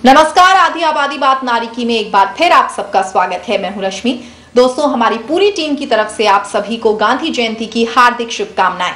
नमस्कार, आधी आबादी बात नारी में एक बार फिर आप सबका स्वागत है। मैं हूं रश्मि। दोस्तों, हमारी पूरी टीम की तरफ से आप सभी को गांधी जयंती की हार्दिक शुभकामनाएं।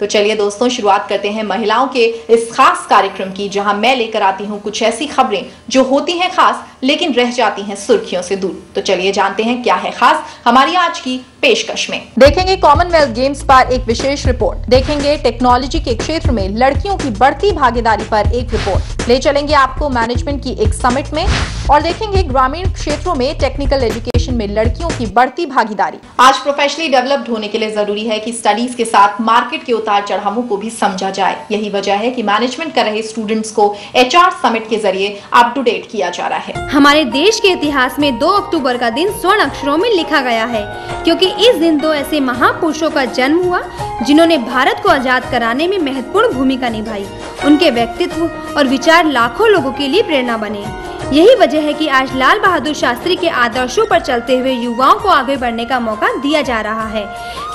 तो चलिए दोस्तों, शुरुआत करते हैं महिलाओं के इस खास कार्यक्रम की, जहां मैं लेकर आती हूं कुछ ऐसी खबरें जो होती हैं खास लेकिन रह जाती हैं सुर्खियों से दूर। तो चलिए जानते हैं क्या है खास हमारी आज की पेशकश में। देखेंगे कॉमनवेल्थ गेम्स पर एक विशेष रिपोर्ट, देखेंगे टेक्नोलॉजी के क्षेत्र में लड़कियों की बढ़ती भागीदारी पर एक रिपोर्ट, ले चलेंगे आपको मैनेजमेंट की एक समिट में, और देखेंगे ग्रामीण क्षेत्रों में टेक्निकल एजुकेशन में लड़कियों की बढ़ती भागीदारी। आज प्रोफेशनली डेवलप्ड होने के लिए जरूरी है कि स्टडीज के साथ मार्केट के उतार चढ़ावों को भी समझा जाए। यही वजह है कि मैनेजमेंट कर रहे स्टूडेंट्स को HR समिट के जरिए अप टू डेट किया जा रहा है। हमारे देश के इतिहास में 2 अक्टूबर का दिन स्वर्ण अक्षरों में लिखा गया है, क्योंकि इस दिन 2 ऐसे महापुरुषों का जन्म हुआ जिन्होंने भारत को आजाद कराने में महत्वपूर्ण भूमिका निभाई। उनके व्यक्तित्व और विचार लाखों लोगों के लिए प्रेरणा बने। यही वजह है कि आज लाल बहादुर शास्त्री के आदर्शों पर चलते हुए युवाओं को आगे बढ़ने का मौका दिया जा रहा है,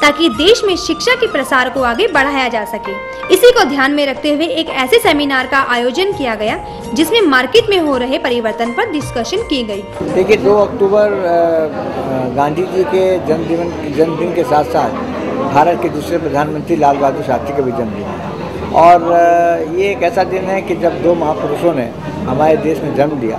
ताकि देश में शिक्षा के प्रसार को आगे बढ़ाया जा सके। इसी को ध्यान में रखते हुए एक ऐसे सेमिनार का आयोजन किया गया जिसमें मार्केट में हो रहे परिवर्तन पर डिस्कशन की गई। देखिए, 2 अक्टूबर गांधी जी के जन्मदिन के साथ साथ भारत के दूसरे प्रधानमंत्री लाल बहादुर शास्त्री का भी जन्मदिन है। और ये एक ऐसा दिन है कि जब 2 महापुरुषों ने हमारे देश में जन्म लिया।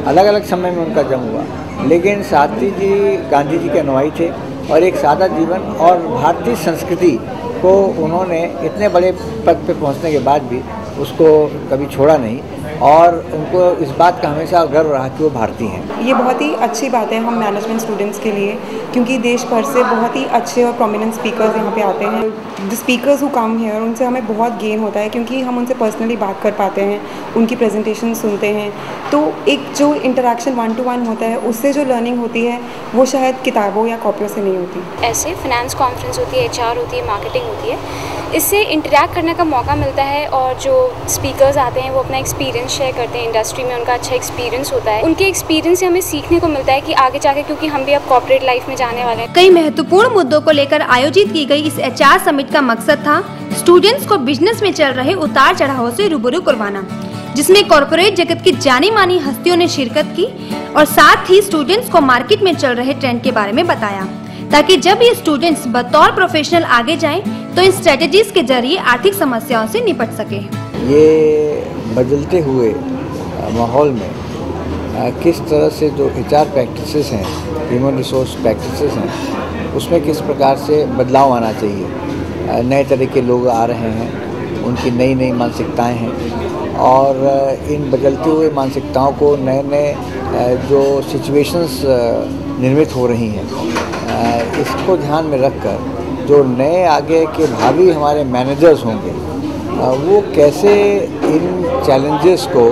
अलग अलग समय में उनका जन्म हुआ, लेकिन शास्त्री जी गांधी जी के अनुयायी थे और एक सादा जीवन और भारतीय संस्कृति को उन्होंने इतने बड़े पद पे पहुंचने के बाद भी उसको कभी छोड़ा नहीं, और उनको इस बात का हमेशा गर्व रहा कि वो भारतीय हैं। ये बहुत ही अच्छी बात है हम मैनेजमेंट स्टूडेंट्स के लिए, क्योंकि देश भर से बहुत ही अच्छे और प्रोमिनेंट स्पीकर्स यहाँ पे आते हैं। The speakers who come here, उनसे हमें बहुत गेन होता है, क्योंकि हम उनसे पर्सनली बात कर पाते हैं, उनकी प्रेजेंटेशन सुनते हैं। तो एक जो इंटरेक्शन 1 to 1 होता है, उससे जो लर्निंग होती है वो शायद किताबों या कॉपियों से नहीं होती। ऐसे फाइनेंस कॉन्फ्रेंस होती है, HR होती है, मार्केटिंग होती है, इससे इंटरेक्ट करने का मौका मिलता है। और जो स्पीकर्स आते हैं वो अपना एक्सपीरियंस शेयर करते हैं, इंडस्ट्री में उनका अच्छा एक्सपीरियंस होता है। उनके एक्सपीरियंस से हमें सीखने को मिलता है कि आगे जाके, क्योंकि हम भी अब कॉर्पोरेट लाइफ में जाने वाले हैं। कई महत्वपूर्ण मुद्दों को लेकर आयोजित की गई इस HR समिट का मकसद था स्टूडेंट्स को बिजनेस में चल रहे उतार चढ़ावों से रूबरू करवाना, जिसमें कॉर्पोरेट जगत की जानी मानी हस्तियों ने शिरकत की और साथ ही स्टूडेंट्स को मार्केट में चल रहे ट्रेंड के बारे में बताया, ताकि जब ये स्टूडेंट्स बतौर प्रोफेशनल आगे जाएं तो इन स्ट्रेटेजीज के जरिए आर्थिक समस्याओं से निपट सके। ये बदलते हुए माहौल में किस तरह से जो HR प्रैक्टिसेस हैं, ह्यूमन रिसोर्स प्रैक्टिसेस हैं, उसमें किस प्रकार से बदलाव आना चाहिए। नए तरह के लोग आ रहे हैं, उनकी नई नई मानसिकताएं हैं, और इन बदलते हुए मानसिकताओं को नए नए जो सिचुएशंस निर्मित हो रही हैं, इसको ध्यान में रखकर जो नए आगे के भावी हमारे मैनेजर्स होंगे, वो कैसे इन चैलेंजेस को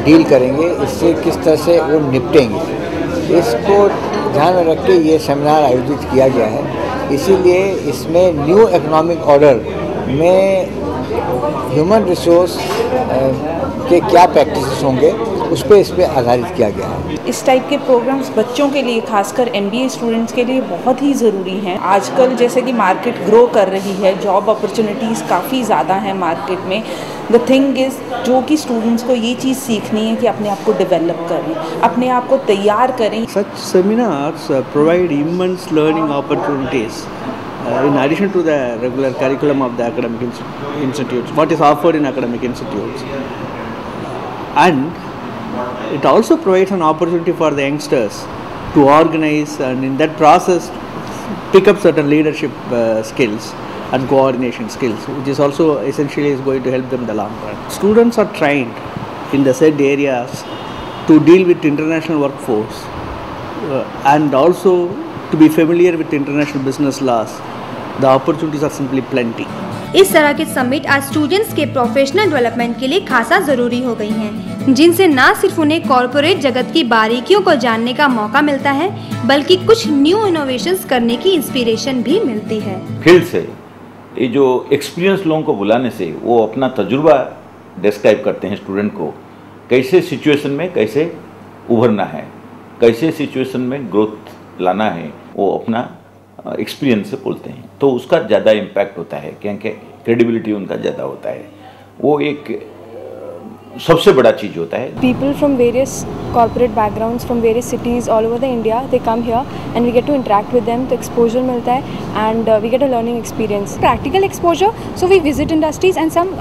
डील करेंगे, इससे किस तरह से वो निपटेंगे, इसको ध्यान में रख के ये सेमिनार आयोजित किया गया है। इसीलिए इसमें न्यू इकोनॉमिक ऑर्डर में ह्यूमन रिसोर्स के क्या प्रैक्टिसेस होंगे, उस पर आधारित किया गया है। इस टाइप के प्रोग्राम्स बच्चों के लिए, खासकर MBA स्टूडेंट्स के लिए बहुत ही ज़रूरी हैं। आजकल जैसे कि मार्केट ग्रो कर रही है, जॉब अपॉर्चुनिटीज़ काफ़ी ज़्यादा हैं मार्केट में। द थिंग इज़, जो कि स्टूडेंट्स को ये चीज़ सीखनी है कि अपने आप को डेवलप करें, अपने आप को तैयार करें। Such seminars provide immense learning opportunities in addition to the regular curriculum of the academic institutes, what is offered in academic institutes. And it also provides an opportunity for the youngsters to organize, and in that process pick up certain leadership skills and coordination skills, which is also essentially is going to help them in the long run. Students are trained in the said areas to deal with international workforce and also to be familiar with international business laws. The opportunities are simply plenty. इस तरह के summit आज students के professional development के लिए खासा जरूरी हो गई हैं, जिनसे न सिर्फ उन्हें कॉर्पोरेट जगत की बारीकियों को जानने का मौका मिलता है, बल्कि कुछ न्यू इनोवेशंस करने की इंस्पिरेशन भी मिलती है। फील्ड से ये जो एक्सपीरियंस लोगों को बुलाने से वो अपना तजुर्बा डिस्क्राइब करते हैं स्टूडेंट को, कैसे सिचुएशन में कैसे उभरना है, कैसे सिचुएशन में ग्रोथ लाना है, वो अपना एक्सपीरियंस से बोलते हैं। तो उसका ज़्यादा इम्पैक्ट होता है, क्योंकि क्रेडिबिलिटी उनका ज़्यादा होता है। वो एक सबसे बड़ा चीज़ होता है। People from various corporate backgrounds from various cities all over the India, they come here and we get to interact with them, तो exposure मिलता है and we get a learning experience. Practical exposure, so we visit industries and some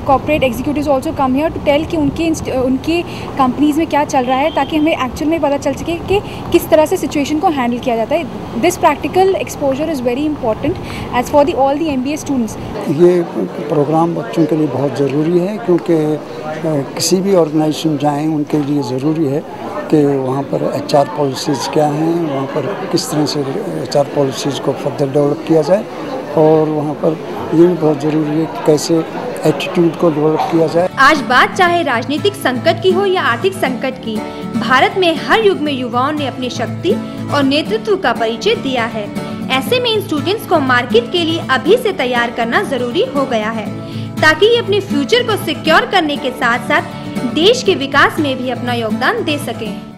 corporate executives also come here to tell कि उनकी companies में क्या चल रहा है, ताकि हमें actual में पता चल सके कि किस तरह से situation को handle किया जाता है। This practical exposure is very important as for all the MBA students. ये प्रोग्राम बच्चों के लिए बहुत ज़रूरी है, क्योंकि किसी भी ऑर्गेनाइजेशन जाएं उनके लिए ज़रूरी है कि वहाँ पर HR पॉलिसीज़ क्या हैं, वहाँ पर किस तरह से HR पॉलिसीज़ को फर्दर डेवलप किया जाए, और वहाँ पर ये भी बहुत ज़रूरी है कि कैसे एटीट्यूड को डेवलप किया जाए। आज बात चाहे राजनीतिक संकट की हो या आर्थिक संकट की, भारत में हर युग में युवाओं ने अपनी शक्ति और नेतृत्व का परिचय दिया है। ऐसे में इन स्टूडेंट्स को मार्केट के लिए अभी से तैयार करना जरूरी हो गया है, ताकि ये अपने फ्यूचर को सिक्योर करने के साथ साथ देश के विकास में भी अपना योगदान दे सकें।